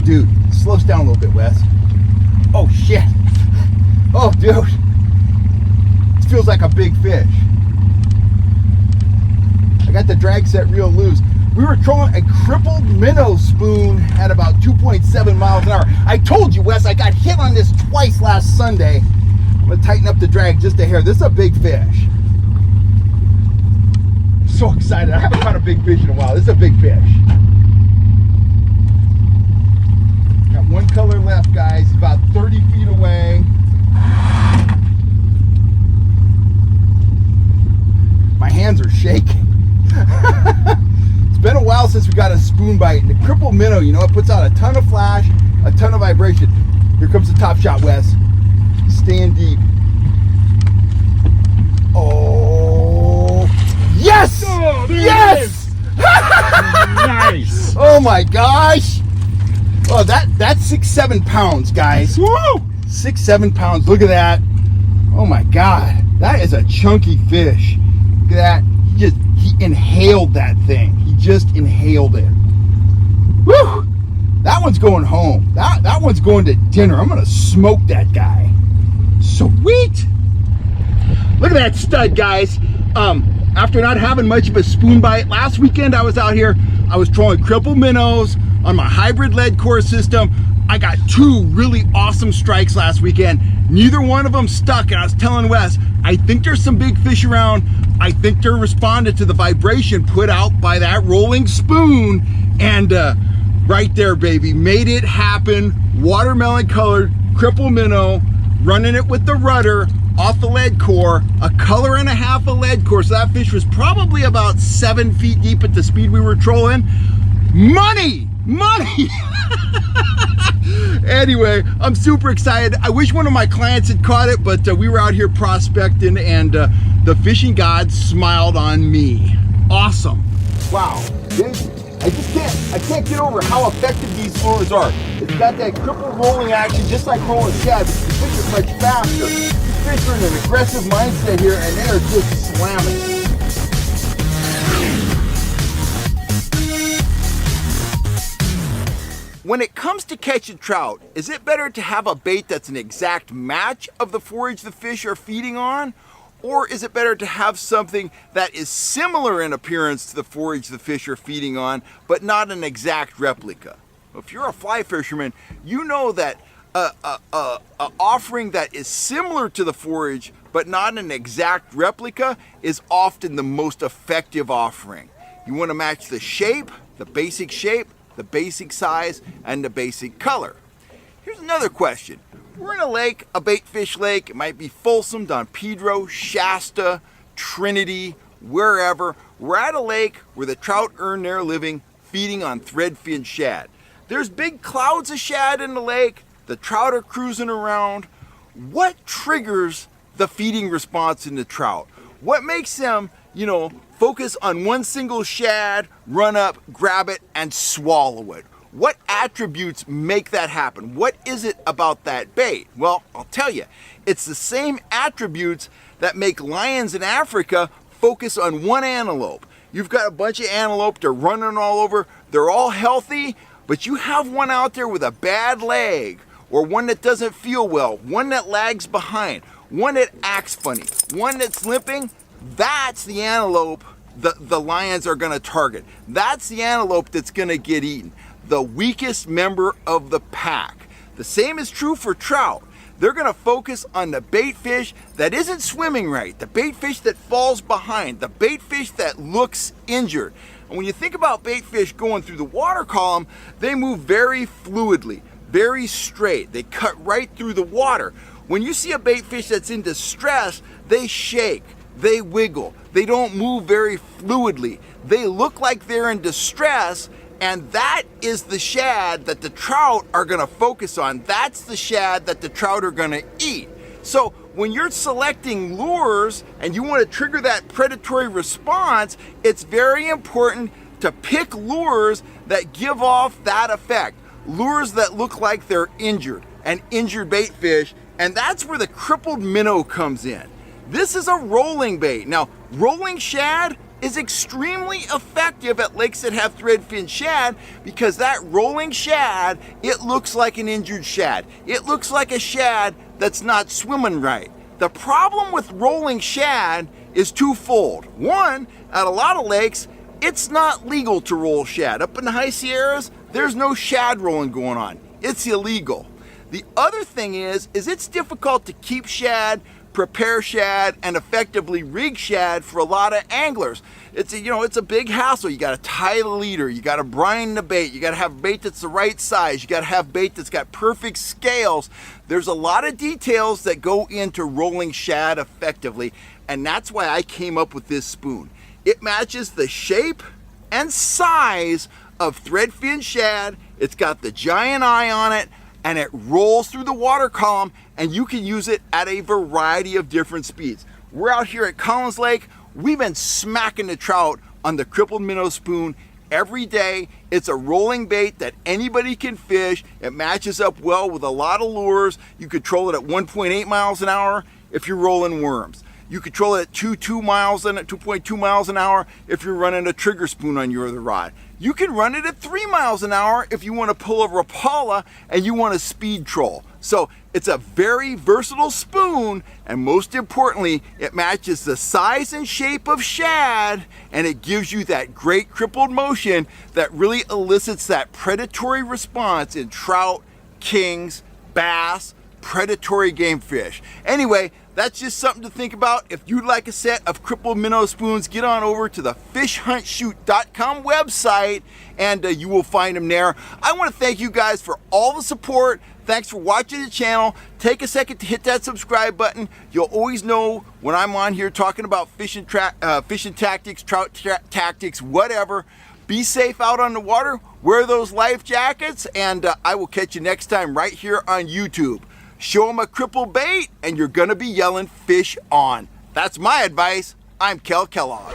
dude, slow us down a little bit, Wes. Oh shit. Oh dude. This feels like a big fish. I got the drag set real loose. We were trolling a crippled minnow spoon at about 2.7 miles an hour. I told you, Wes, I got hit on this twice last Sunday. I'm gonna tighten up the drag just a hair. This is a big fish. I'm so excited. I haven't caught a big fish in a while. This is a big fish. Got one color left, guys. About 30 feet away. My hands are shaking. It's been a while since we got a spoon bite. And the crippled minnow, you know, it puts out a ton of flash, a ton of vibration. Here comes the top shot, Wes. Staying deep. Oh, yes! Oh, yes! Nice. Oh my gosh! Oh, that's 6-7 pounds, guys. Woo! 6-7 pounds. Look at that. Oh my God, that is a chunky fish. Look at that. He inhaled that thing. He just inhaled it. Woo! That one's going home. That one's going to dinner. I'm gonna smoke that guy. Sweet. Look at that stud, guys. After not having much of a spoon bite, last weekend I was out here. I was trolling crippled minnows on my hybrid lead core system. I got 2 really awesome strikes last weekend. Neither one of them stuck, and I was telling Wes, I think there's some big fish around. I think they're responded to the vibration put out by that rolling spoon, and right there, baby, made it happen. Watermelon colored crippled minnow, running it with the rudder off the lead core, a color and a half of lead core. So that fish was probably about 7 feet deep at the speed we were trolling. Money! Money! Anyway, I'm super excited. I wish one of my clients had caught it, but we were out here prospecting, and the fishing gods smiled on me. Awesome. Wow. I can't get over how effective these lures are. It's got that crippled rolling action, just like rolling shad, but the fish are much faster. These fish are in an aggressive mindset here, and they are just slamming. When it comes to catching trout, is it better to have a bait that's an exact match of the forage the fish are feeding on? Or is it better to have something that is similar in appearance to the forage the fish are feeding on, but not an exact replica? If you're a fly fisherman, you know that a offering that is similar to the forage, but not an exact replica, is often the most effective offering. You want to match the shape, the basic size, and the basic color. Here's another question. We're in a lake, a bait fish lake. It might be Folsom, Don Pedro, Shasta, Trinity, wherever. We're at a lake where the trout earn their living feeding on threadfin shad. There's big clouds of shad in the lake. The trout are cruising around. What triggers the feeding response in the trout? What makes them, focus on one single shad, run up, grab it, and swallow it? What attributes make that happen? What is it about that bait? Well, I'll tell you, it's the same attributes that make lions in Africa focus on one antelope. You've got a bunch of antelope, they're running all over, they're all healthy, but you have one out there with a bad leg, or one that doesn't feel well, one that lags behind, one that acts funny, one that's limping. That's the antelope the lions are gonna target. That's the antelope that's gonna get eaten. The weakest member of the pack. The same is true for trout. They're gonna focus on the bait fish that isn't swimming right, the bait fish that falls behind, the bait fish that looks injured. And when you think about bait fish going through the water column, they move very fluidly, very straight. They cut right through the water. When you see a bait fish that's in distress, they shake, they wiggle, they don't move very fluidly. They look like they're in distress, and that is the shad that the trout are gonna focus on. That's the shad that the trout are gonna eat. So when you're selecting lures and you wanna trigger that predatory response, it's very important to pick lures that give off that effect. Lures that look like they're injured, an injured bait fish, and that's where the crippled minnow comes in. This is a rolling bait. Now, rolling shad is extremely effective at lakes that have threadfin shad, because that rolling shad, it looks like an injured shad. It looks like a shad that's not swimming right. The problem with rolling shad is twofold. One, at a lot of lakes, it's not legal to roll shad. Up in the high Sierras, there's no shad rolling going on. It's illegal. The other thing is it's difficult to keep shad, prepare shad, and effectively rig shad for a lot of anglers. It's a big hassle. You got to tie the leader, you got to brine the bait, you got to have bait that's the right size, you got to have bait that's got perfect scales. There's a lot of details that go into rolling shad effectively, and that's why I came up with this spoon. It matches the shape and size of threadfin shad. It's got the giant eye on it, and it rolls through the water column, and you can use it at a variety of different speeds. We're out here at Collins Lake. We've been smacking the trout on the crippled minnow spoon every day. It's a rolling bait that anybody can fish. It matches up well with a lot of lures. You control it at 1.8 miles an hour if you're rolling worms. You control it at 2.2 miles an hour if you're running a trigger spoon on your other rod. You can run it at 3 miles an hour if you want to pull a Rapala and you want to speed troll. So it's a very versatile spoon, and most importantly, it matches the size and shape of shad, and it gives you that great crippled motion that really elicits that predatory response in trout, kings, bass, predatory game fish. Anyway, that's just something to think about. If you'd like a set of crippled minnow spoons, get on over to the fishhuntshoot.com website, and you will find them there. I want to thank you guys for all the support. Thanks for watching the channel. Take a second to hit that subscribe button. You'll always know when I'm on here talking about fishing tactics, trout tactics, whatever. Be safe out on the water. Wear those life jackets, and I will catch you next time right here on YouTube. Show them a crippled bait, and you're gonna be yelling fish on. That's my advice. I'm Kel Kellogg.